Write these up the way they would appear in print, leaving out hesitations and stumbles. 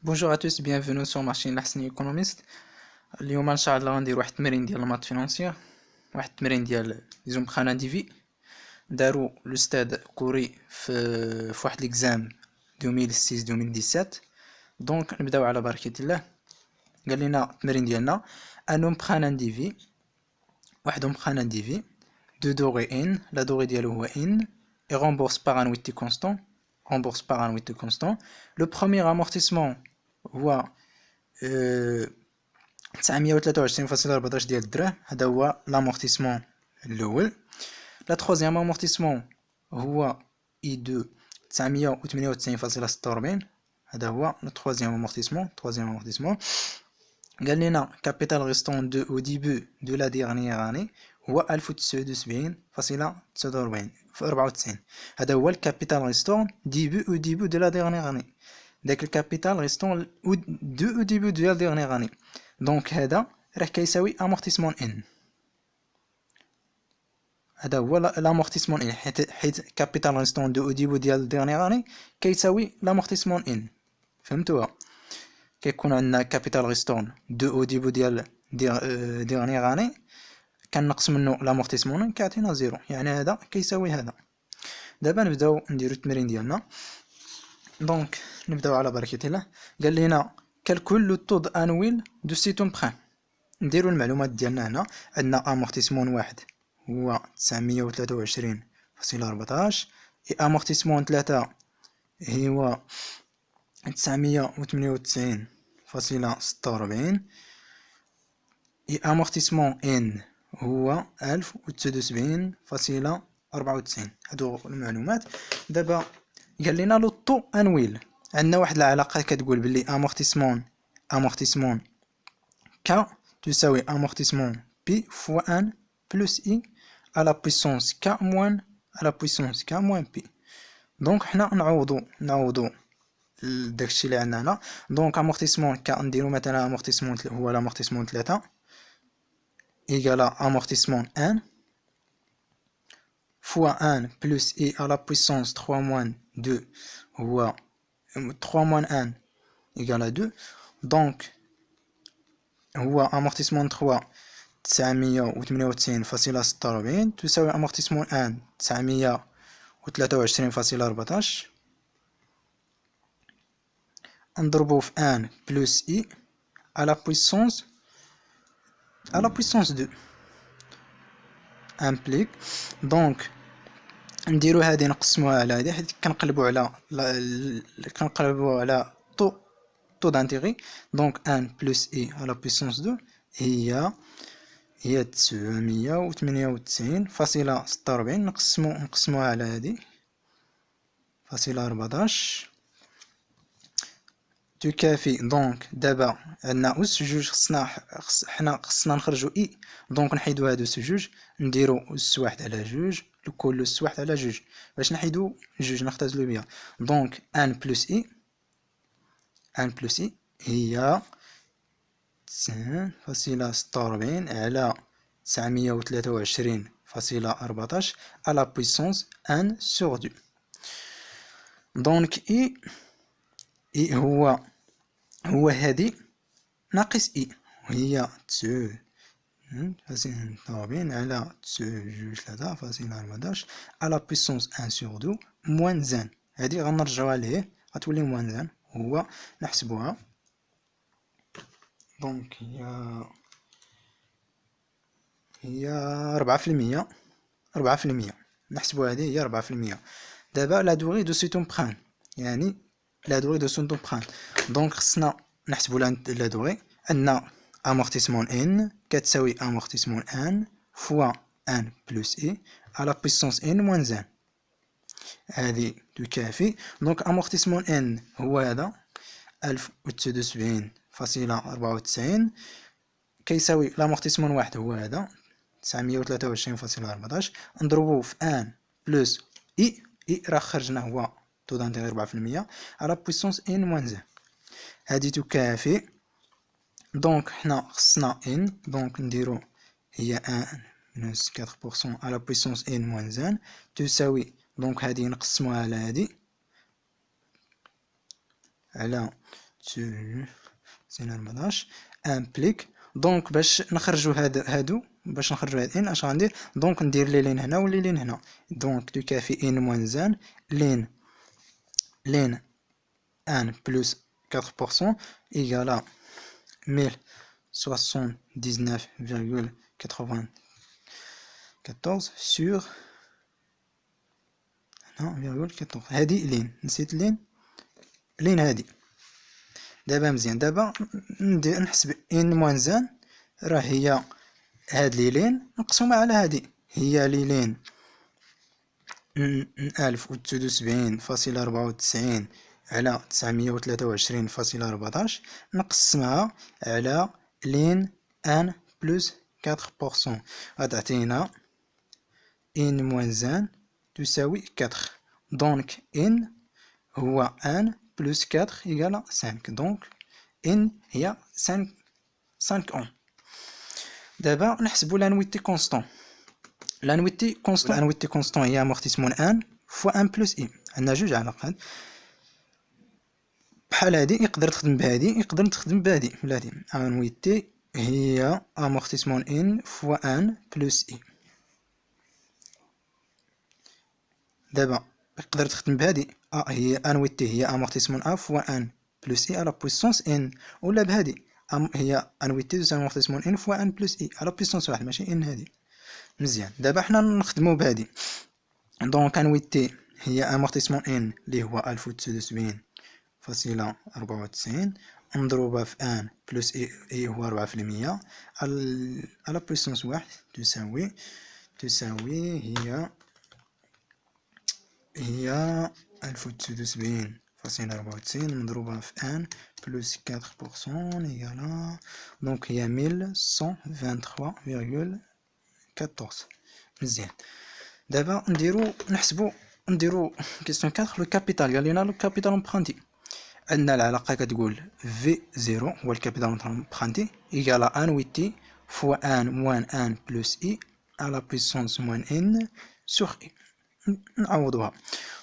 Bonjour à tous, bienvenue sur Machine Lahsani Economist. اليوم ان شاء غندير واحد التمرين ديال المات فينانسيير، واحد التمرين ديال لي بخانا ديفي دارو الاستاذ كوري في واحد ليكزام 2006-2017. دونك نبداو على بركة الله. قال لنا التمرين ديالنا ان بخانا ديفي، واحد بخانا ديفي دو دوغي ان، لا دوغي ديالو هو ان et rembourse par annuité constant. Le premier amortissement هو 923.14 ديال الدراهم، هذا هو لامورتيسمون الاول. لا تروزيام امورتيسمون هو اي 2 998.46، هذا هو لو تروزيام امورتيسمون. قال لنا كابيتال ريستون دو او ديبو دو لا ديرنيير اني هو 1979.94، هذا هو الكابيتال ريستون ديبو دو لا ديرنيير اني، داك الكابيتال ريستون دو ديبو دو لا ديرنيير اني. دونك هذا راه كيساوي امورتيسمون ان، هذا هو لامورتيسمون ان، حيت كابيتال ريستون دو ديبو ديال ديرنيير اني كيساوي لامورتيسمون ان. فهمتوها؟ كيكون عندنا كابيتال ريستون دو او ديبو ديال ديرنيير اني كنقص منه لامورتيسمون ان كيعطينا زيرو، يعني هذا كيساوي هذا. دابا نبداو نديرو التمرين ديالنا. دونك نبداو على بركة الله. قال لنا كالكول لو طود انويل دو سيتون بخان. نديرو المعلومات ديالنا هنا. عندنا امورتيسمون واحد هو 923.14، اي امورتيسمون 3 هو 998.46، اي امورتيسمون ان هو 1079.94. هادو المعلومات. دابا قال لنا لو طو انويل، عندنا واحد العلاقه كتقول بلي امورتيسمون ك تساوي امورتيسمون بي فوا ان بلس اي على بويسونس ك موان على بويسونس ك موان بي. دونك حنا نعوضو داكشي اللي عندنا هنا. دونك امورتيسمون ك نديرو مثلا امورتيسمون هو لامورتيسمون 3 ايكالا امورتيسمون 1 fois 1 plus i à la puissance 3 moins 2 هو 3 moins 1 égale à 2. donc هو amortissement 3 998.46 تساوي amortissement 1 923.14 نضربو في 1 plus i à la puissance 2 implique. donc نديرو هادي نقسموها على هادي، حيت كنقلبو على طو دانتيغي. دونك 1 بلس اي على بويسونس 2 هي 998.46. نقسموها على هادي فاصلة 14 تكافي. دونك دابا عندنا أس جوج، حنا خصنا نخرجو اي، دونك نحيدو هادو أس جوج، نديرو أس واحد على جوج، الكل أس واحد على جوج باش نحيدو جوج نختزلو بها. دونك 1 بلس اي هي 9.46 على 923.14 على بويسونس 1 سور 2. دونك اي هو هادي ناقص اي وهي 9.46 على 9.3.14 على بويسونس 1 سور 2 موان زان. هادي غنرجعوها ليه غتولي موان زان، هو نحسبوها. دونك هي 4%. نحسبوها هادي هي 4%. دابا لا دوغي دو سيتون بخان، يعني لا دوغي دو سيتون بخان. دونك خصنا نحسبو لا دوغي. عندنا امورتيسمون ان كتساوي امورتيسمون ان فوا 1 بلس اي على بويسونس ان موان زان، هذه تكافي. دونك امورتيسمون ان هو هذا 1079.94 كيساوي لامورتيسمون واحد هو هذا 923.14 نضربوه في 1 بلس اي راه خرجنا هو طو دانتيغي 4% على بويسونس ان موان زان، هذه تكافي. دونك حنا خصنا ان، دونك نديرو هي 1 minus 4% على بويسونس ان موان زان تساوي، دونك هذه نقسموها على هذه على زين 14 امبليك. دونك باش نخرجوا هادو باش نخرجوا هاد ان اش غندير؟ دونك ندير لي لين هنا ولي لين هنا. دونك تكافي ان موان زان لين 1 بلس 4% égale à 1079,94 sur 1,14. هادي لين نسيت لين هادي. دابا مزيان، دابا نحسب ان موان زان راه هي هاد لي لين مقسومة على هادي، هي لي لين 1079.94 على 923.14 نقسمها على لين 1 بلس 4%، غتعطينا ان موان زان تساوي 4. دونك ان هو 1 بلس 4 إيكالا 5. دونك ان هي 5 اون. دابا نحسبو لانويتي كونستون. لانويتي كونستون هي امورتيسمون ان فوا ان بلس اي. عندنا جوج علاقات بحال هادي، يقدر تخدم بهادي يقدر تخدم بهادي ولا هادي. انويتي هي امورتيسمون ان فوا ان بلس اي. دابا يقدر تخدم بهادي هي انويتي هي امورتيسمون ا فوا ان بلس اي على بويسونس ان، ولا بهادي هي انويتي تساوي امورتيسمون ان فوا ان بلس اي على بويسونس واحد ماشي ان هادي. مزيان، دابا حنا نخدمو بهادي. دونك انويتي هي امورتيسمون ان اللي هو 1079.94 مضروبة في ان بلس اي هو 4% على بويسونس واحد تساوي هي 1079.94 مضروبة في ان بلس 4% إيكالا دونك هي 1123,14. مزيان، دابا نديرو كيسيون 4 لو كابيتال. قال لنا لو كابيتال امبرانتي. عندنا العلاقه كتقول في 0 هو الكابيتال امبرانتي ايكالا انويتي فوا ان موان ان بلس اي على بويسونس موان ان سوغ اي. نعوضوها.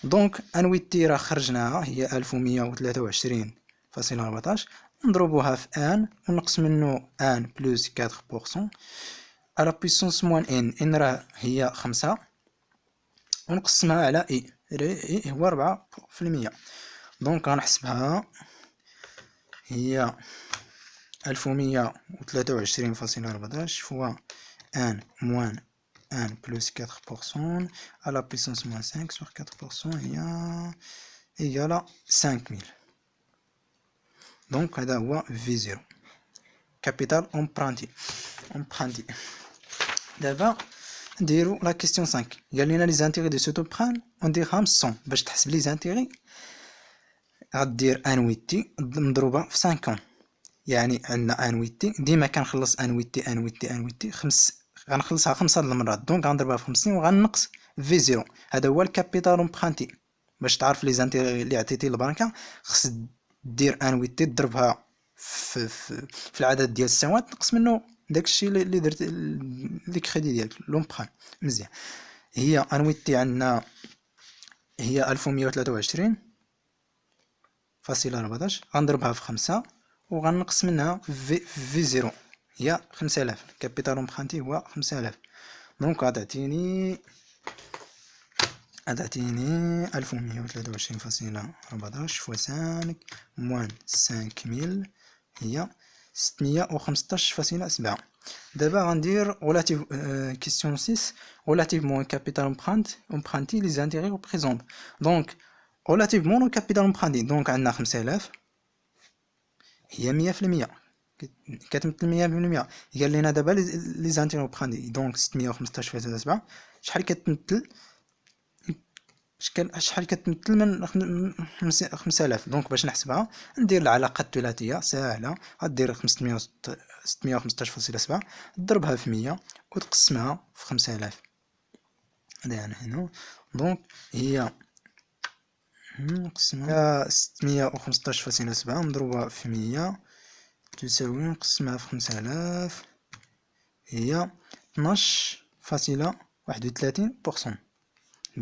دونك انويتي راه خرجناها هي 1123.14 نضربوها في ان ونقص منه ان بلس 4% على بويسونس موان ان راه هي 5 ونقسمها على اي هو 4%. دونك غنحسبها هي 1123.14 فوا ان موان ان بلس 4% على بويسونس موان 5 sur 4% هي إيكالا 5000. دونك هذا هو في 0 كابيتال امبرانتي. دابا نديرو لا كيسيون 5. قال لنا لي زانتيغي دو سوت امبران ونديرهم 100. باش تحسب لي زانتيغي غدير انويتي مضروبه في 50. يعني عندنا انويتي ديما كنخلص انويتي غنخلصها 5 د المرات. دونك غنضربها في 50 وغنقص في 0. هذا هو الكابيتال امبرانتي. باش تعرف لي زانتيغي اللي عطيتي البنكه خص دير انويتي تضربها في العدد ديال السنوات نقص منه داكشي اللي درت لي كريدي ديالك لومبران. مزيان، هي انويتي عندنا هي 1123.14 غنضربها في 5 وغنقص منها في 0 هي 5000. كابيتال امبرانتي هو 5000. دونك غتعطيني 1123.14 فوا 5 موان 5000 هي 615.7. دابا غندير relative question 6 relativement capital emprunté les intérêts représentent. donc relativement au capital emprunté donc عندنا 5000 هي 100% كتمثل 100%. قال لنا دابا لي زانتيغي امبرانتي دونك 615.7 شحال كتمثل من 5000. دونك باش نحسبها ندير العلاقه الثلاثيه ساهله. غدير 615.7 تضربها في 100 وتقسمها في 5000. هذا يعني هنا. دونك هي نقسمها 615.7 مضروبه في 100 تساوي نقسمها في 5000 هي 12.31%. 12,31%.